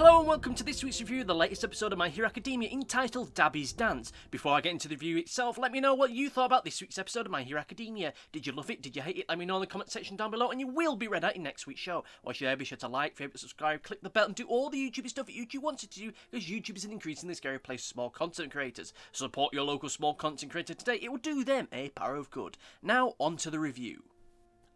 Hello and welcome to this week's review of the latest episode of My Hero Academia entitled Dabi's Dance. Before I get into the review itself, let me know what you thought about this week's episode of My Hero Academia. Did you love it? Did you hate it? Let me know in the comment section down below and you will be read out in next week's show. Whilst you're there, be sure to like, favourite, subscribe, click the bell and do all the YouTube stuff that YouTube wants you to do because YouTube is an increasingly scary place for small content creators. Support your local small content creator today. It will do them a power of good. Now on to the review.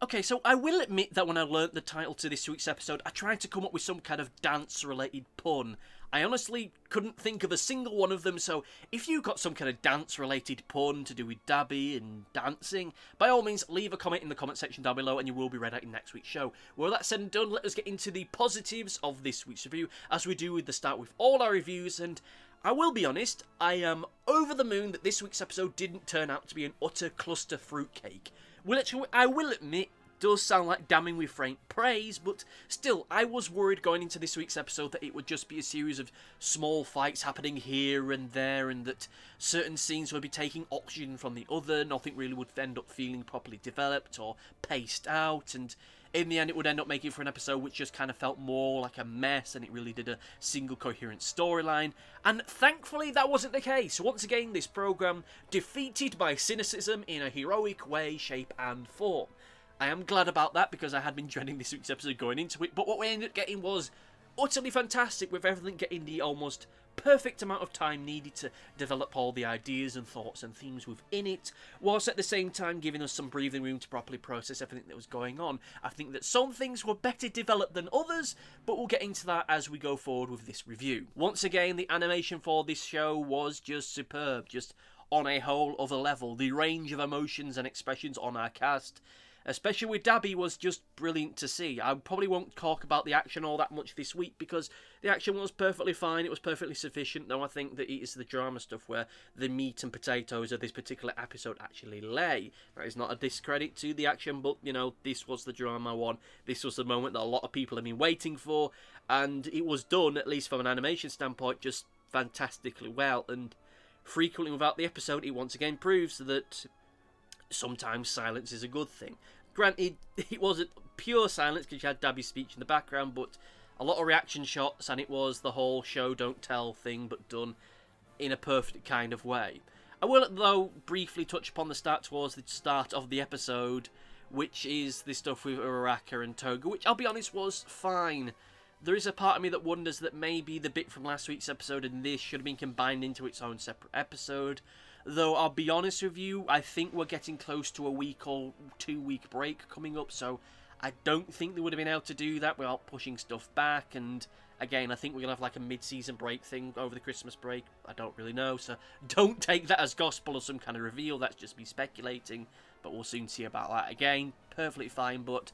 Okay, so I will admit that when I learnt the title to this week's episode, I tried to come up with some kind of dance-related pun. I honestly couldn't think of a single one of them, so if you got some kind of dance-related pun to do with Dabi and dancing, by all means, leave a comment in the comment section down below and you will be read out in next week's show. Well, that said and done, let us get into the positives of this week's review, as we do with the start with all our reviews, and I will be honest, I am over the moon that this week's episode didn't turn out to be an utter cluster fruitcake. Which I will admit does sound like damning with faint praise, but still, I was worried going into this week's episode that it would just be a series of small fights happening here and there, and that certain scenes would be taking oxygen from the other, nothing really would end up feeling properly developed or paced out, and in the end it would end up making for an episode which just kind of felt more like a mess and it really did a single coherent storyline. And thankfully that wasn't the case. Once again, this program defeated my cynicism in a heroic way, shape and form. I am glad about that because I had been dreading this week's episode going into it, but what we ended up getting was utterly fantastic, with everything getting the almost perfect amount of time needed to develop all the ideas and thoughts and themes within it, whilst at the same time giving us some breathing room to properly process everything that was going on. I think that some things were better developed than others, but we'll get into that as we go forward with this review. Once again, the animation for this show was just superb, just on a whole other level. The range of emotions and expressions on our cast, especially with Dabi, was just brilliant to see. I probably won't talk about the action all that much this week because the action was perfectly fine, it was perfectly sufficient, though I think that it is the drama stuff where the meat and potatoes of this particular episode actually lay. That is not a discredit to the action, but, you know, this was the drama one. This was the moment that a lot of people have been waiting for, and it was done, at least from an animation standpoint, just fantastically well, and frequently without the episode, it once again proves that sometimes silence is a good thing. Granted, it wasn't pure silence because you had Dabi's speech in the background, but a lot of reaction shots, and it was the whole show don't tell thing, but done in a perfect kind of way. I will, though, briefly touch upon the start towards the start of the episode, which is the stuff with Uraraka and Toga, which I'll be honest was fine. There is a part of me that wonders that maybe the bit from last week's episode and this should have been combined into its own separate episode. Though, I'll be honest with you, I think we're getting close to a week or 2 week break coming up, so I don't think they would have been able to do that without pushing stuff back, and again, I think we're going to have like a mid-season break thing over the Christmas break. I don't really know, so don't take that as gospel or some kind of reveal, that's just me speculating, but we'll soon see about that. Again, perfectly fine, but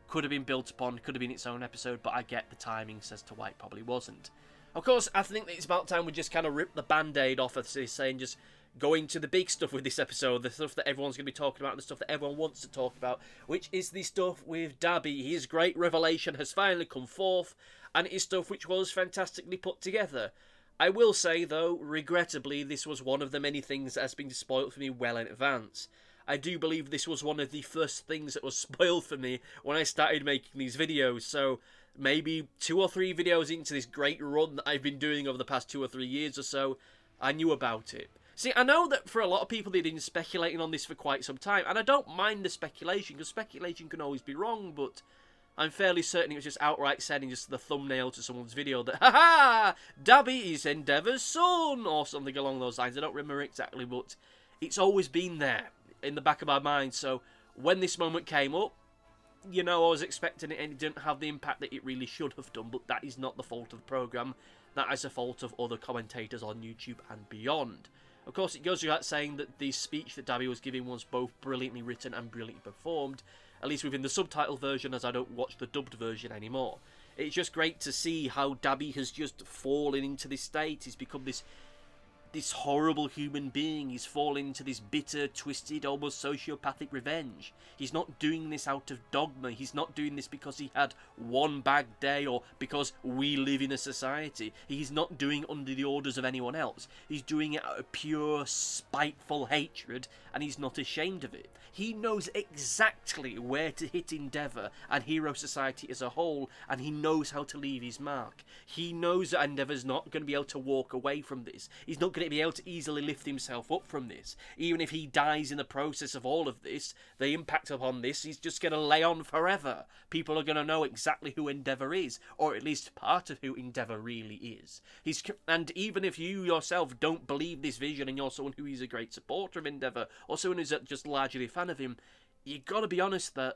could have been built upon, could have been its own episode, but I get the timings as to why it probably wasn't. Of course, I think that it's about time we just kind of rip the band-aid off of this, saying just go into the big stuff with this episode, the stuff that everyone's going to be talking about, the stuff that everyone wants to talk about, which is the stuff with Dabi. His great revelation has finally come forth, and it is stuff which was fantastically put together. I will say, though, regrettably, this was one of the many things that has been spoiled for me well in advance. I do believe this was one of the first things that was spoiled for me when I started making these videos, so maybe 2 or 3 videos into this great run that I've been doing over the past 2 or 3 years or so, I knew about it. See, I know that for a lot of people they've been speculating on this for quite some time, and I don't mind the speculation, because speculation can always be wrong, but I'm fairly certain it was just outright said in just the thumbnail to someone's video that, haha, Dabi is Endevor's son, or something along those lines. I don't remember exactly, but it's always been there in the back of my mind, so when this moment came up, you know, I was expecting it, and it didn't have the impact that it really should have done, but that is not the fault of the programme. That is the fault of other commentators on YouTube and beyond. Of course, it goes without saying that the speech that Dabi was giving was both brilliantly written and brilliantly performed, at least within the subtitle version, as I don't watch the dubbed version anymore. It's just great to see how Dabi has just fallen into this state. He's become this this horrible human being is falling into this bitter, twisted, almost sociopathic revenge. He's not doing this out of dogma. He's not doing this because he had one bad day or because we live in a society. He's not doing it under the orders of anyone else. He's doing it out of pure, spiteful hatred, and he's not ashamed of it. He knows exactly where to hit Endevor and Hero Society as a whole, and he knows how to leave his mark. He knows that Endevor's not going to be able to walk away from this. He's not going to be able to easily lift himself up from this. Even if he dies in the process of all of this, the impact upon this is just going to lay on forever. People are going to know exactly who Endevor is, or at least part of who Endevor really is. And even if you yourself don't believe this vision and you're someone who is a great supporter of Endevor, or someone who's just largely a fan of him, you got to be honest that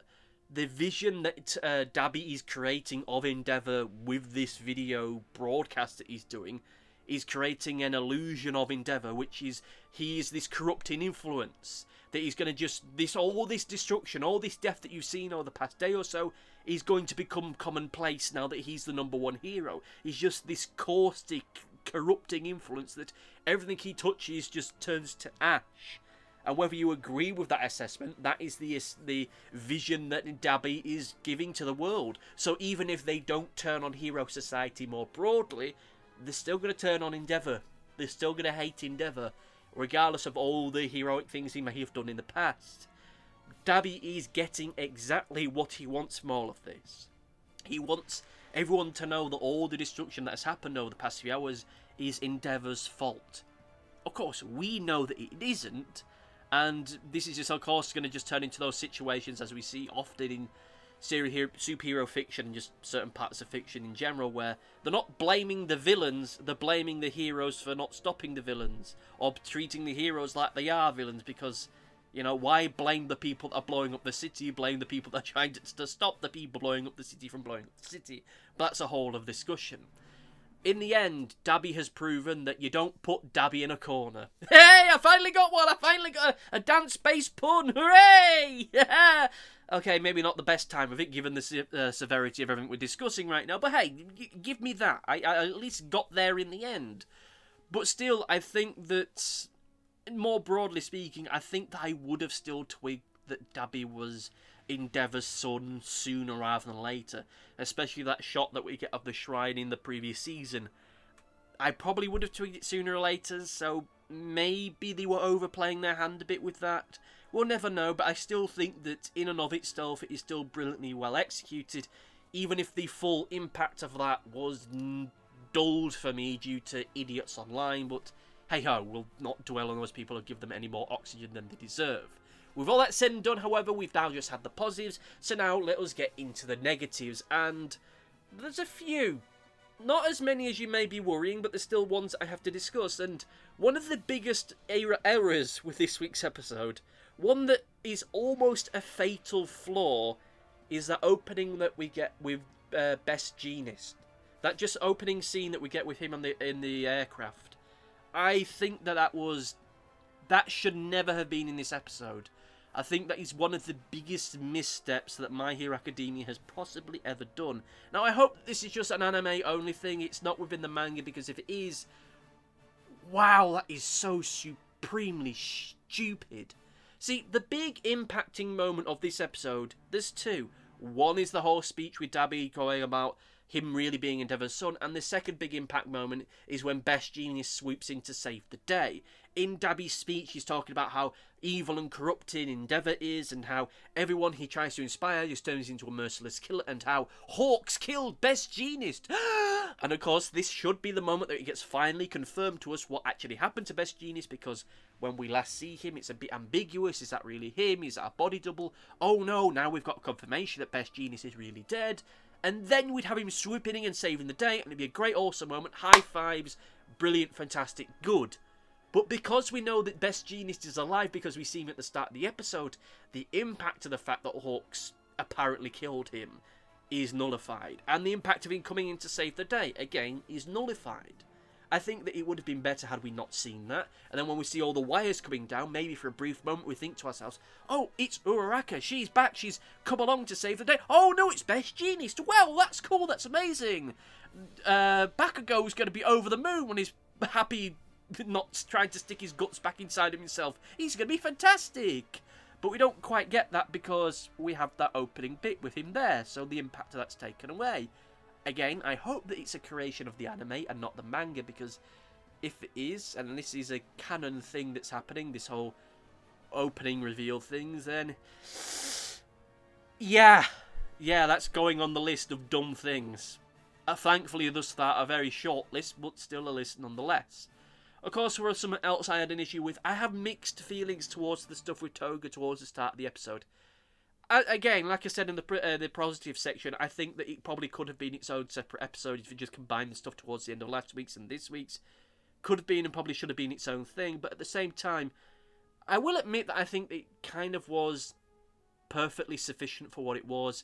the vision that Dabi is creating of Endevor with this video broadcast that he's doing is creating an illusion of Endevor, which is he is this corrupting influence, that he's going to just, all this destruction, all this death that you've seen over the past day or so is going to become commonplace now that he's the #1 hero. He's just this caustic, corrupting influence that everything he touches just turns to ash. And whether you agree with that assessment, that is the vision that Dabi is giving to the world. So even if they don't turn on Hero Society more broadly, they're still going to turn on Endevor. They're still going to hate Endevor, regardless of all the heroic things he may have done in the past. Dabi is getting exactly what he wants from all of this. He wants everyone to know that all the destruction that has happened over the past few hours is Endevor's fault. Of course, we know that it isn't. And this is just, of course, going to just turn into those situations as we see often in superhero fiction and just certain parts of fiction in general, where they're not blaming the villains, they're blaming the heroes for not stopping the villains, or treating the heroes like they are villains, because, you know, why blame the people that are blowing up the city, blame the people that are trying to stop the people blowing up the city from blowing up the city. But that's a whole of discussion. In the end, Dabi has proven that you don't put Dabi in a corner. Hey, I finally got one! I finally got a dance-based pun! Hooray! Okay, maybe not the best time of it, given the severity of everything we're discussing right now, but hey, give me that. I at least got there in the end. But still, I think that, more broadly speaking, I think that I would have still twigged that Dabi was Endevor's son sooner rather than later, especially that shot that we get of the shrine in the previous season. I probably would have twigged it sooner or later, so maybe they were overplaying their hand a bit with that. We'll never know, but I still think that in and of itself it is still brilliantly well executed, even if the full impact of that was dulled for me due to idiots online. But hey ho, we'll not dwell on those people or give them any more oxygen than they deserve. With all that said and done, however, we've now just had the positives, so now let us get into the negatives, and there's a few. Not as many as you may be worrying, but there's still ones I have to discuss, and one of the biggest errors with this week's episode, one that is almost a fatal flaw, is that opening that we get with Best Jeanist. That just opening scene that we get with him in the aircraft. I think that should never have been in this episode. I think that is one of the biggest missteps that My Hero Academia has possibly ever done. Now, I hope this is just an anime-only thing. It's not within the manga, because if it is, wow, that is so supremely stupid. See, the big impacting moment of this episode, there's two. One is the whole speech with Dabi going about him really being Endevor's son, and the second big impact moment is when Best Genius swoops in to save the day. In Dabi's speech, he's talking about how evil and corrupting Endevor is, and how everyone he tries to inspire just turns into a merciless killer, and how Hawks killed Best Genius. And of course, this should be the moment that it gets finally confirmed to us what actually happened to Best Genius, because when we last see him, it's a bit ambiguous. Is that really him? Is that a body double? Oh no, now we've got confirmation that Best Genius is really dead. And then we'd have him swooping in and saving the day, and it'd be a great, awesome moment. High fives, brilliant, fantastic, good. But because we know that Best Genius is alive, because we see him at the start of the episode, the impact of the fact that Hawks apparently killed him is nullified. And the impact of him coming in to save the day, again, is nullified. I think that it would have been better had we not seen that. And then when we see all the wires coming down, maybe for a brief moment we think to ourselves, oh, it's Uraraka, she's back, she's come along to save the day. Oh no, it's Best Genius. Well, that's cool, that's amazing. Bakugo's going to be over the moon when his happy not trying to stick his guts back inside of himself. He's going to be fantastic. But we don't quite get that because we have that opening bit with him there, so the impact of that's taken away. Again, I hope that it's a creation of the anime and not the manga, because if it is, and this is a canon thing that's happening, this whole opening reveal things, then yeah, that's going on the list of dumb things. Thankfully, thus far, a very short list, but still a list nonetheless. Of course, for something else I had an issue with, I have mixed feelings towards the stuff with Toga towards the start of the episode. Again, like I said in the positive section, I think that it probably could have been its own separate episode if you just combined the stuff towards the end of last week's and this week's. Could have been and probably should have been its own thing, but at the same time, I will admit that I think it kind of was perfectly sufficient for what it was,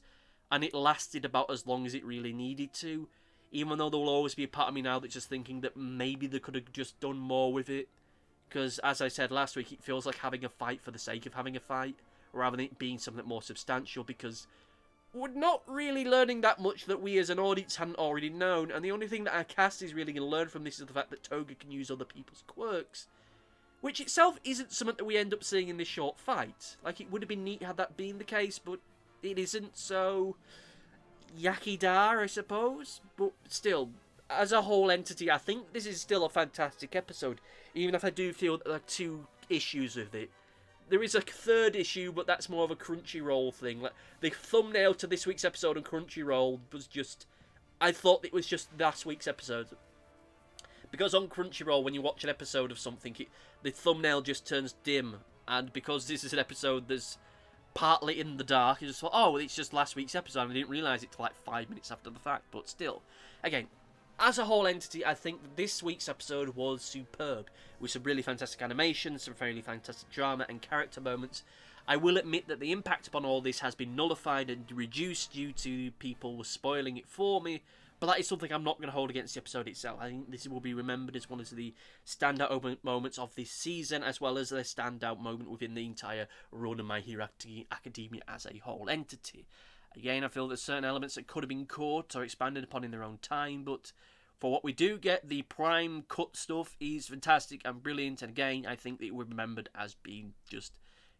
and it lasted about as long as it really needed to. Even though there will always be a part of me now that's just thinking that maybe they could have just done more with it. Because, as I said last week, it feels like having a fight for the sake of having a fight, rather than it being something more substantial, because we're not really learning that much that we as an audience hadn't already known, and the only thing that our cast is really going to learn from this is the fact that Toga can use other people's quirks. Which itself isn't something that we end up seeing in this short fight. Like, it would have been neat had that been the case, but it isn't, so Yakidar, I suppose. But still, as a whole entity, I think this is still a fantastic episode, even if I do feel that there are two issues with it. There is a third issue, but that's more of a Crunchyroll thing. Like, the thumbnail to this week's episode on Crunchyroll was just, I thought it was just last week's episode. Because on Crunchyroll, when you watch an episode of something, the thumbnail just turns dim. And because this is an episode that's partly in the dark, you just thought, oh, well, it's just last week's episode. And I didn't realise it till like 5 minutes after the fact. But still, again, as a whole entity, I think this week's episode was superb, with some really fantastic animation, some really fantastic drama and character moments. I will admit that the impact upon all this has been nullified and reduced due to people spoiling it for me, but that is something I'm not going to hold against the episode itself. I think this will be remembered as one of the standout moments of this season, as well as a standout moment within the entire run of My Hero Academia as a whole entity. Again, I feel that certain elements that could have been caught or expanded upon in their own time, but for what we do get, the prime cut stuff is fantastic and brilliant, and again, I think that it will be remembered as being just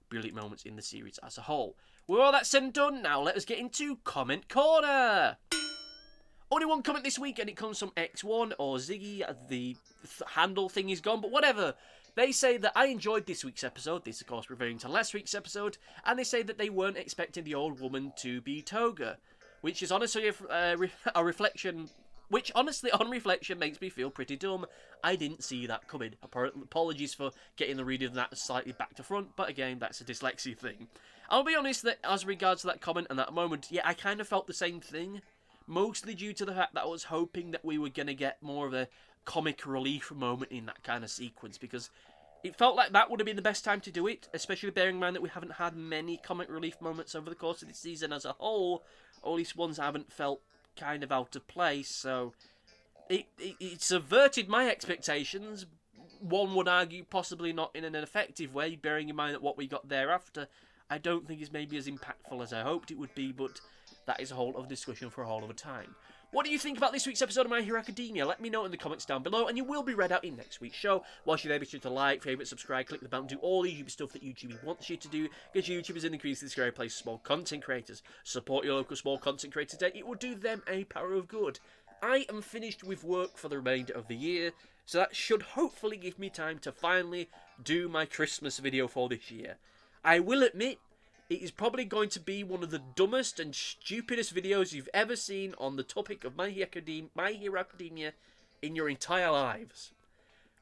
brilliant moments in the series as a whole. With all that said and done, now let us get into Comment Corner! Only one comment this week, and it comes from X1 or Ziggy. The handle thing is gone, but whatever. They say that I enjoyed this week's episode, this of course referring to last week's episode, and they say that they weren't expecting the old woman to be Toga, which is honestly a reflection, which honestly on reflection makes me feel pretty dumb. I didn't see that coming. Apologies for getting the reading of that slightly back to front, but again, that's a dyslexia thing. I'll be honest that as regards to that comment and that moment, yeah, I kind of felt the same thing, mostly due to the fact that I was hoping that we were going to get more of a comic relief moment in that kind of sequence, because it felt like that would have been the best time to do it, especially bearing in mind that we haven't had many comic relief moments over the course of this season as a whole, or at least ones I haven't felt kind of out of place, so it subverted my expectations. One would argue possibly not in an effective way, bearing in mind that what we got thereafter I don't think is maybe as impactful as I hoped it would be, but that is a whole other discussion for a whole other time. What do you think about this week's episode of My Hero Academia? Let me know in the comments down below, and you will be read out in next week's show. Whilst you're there, be sure to like, favourite, subscribe, click the button, do all the YouTube stuff that YouTube wants you to do, because YouTube is an increasingly scary place for small content creators. Support your local small content creators today. It will do them a power of good. I am finished with work for the remainder of the year, so that should hopefully give me time to finally do my Christmas video for this year. I will admit, it is probably going to be one of the dumbest and stupidest videos you've ever seen on the topic of My Hero Academia in your entire lives.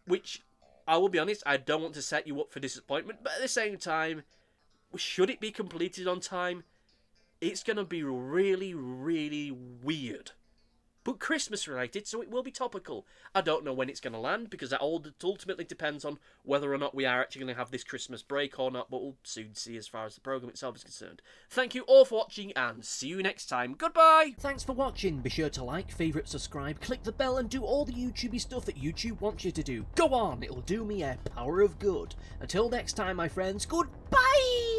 Which, I will be honest, I don't want to set you up for disappointment, but at the same time, should it be completed on time, it's going to be really, really weird. But Christmas related, so it will be topical. I don't know when it's going to land, because that ultimately depends on whether or not we are actually going to have this Christmas break or not, but we'll soon see as far as the programme itself is concerned. Thank you all for watching, and see you next time. Goodbye! Thanks for watching. Be sure to like, favourite, subscribe, click the bell, and do all the YouTubey stuff that YouTube wants you to do. Go on, it'll do me a power of good. Until next time, my friends, goodbye!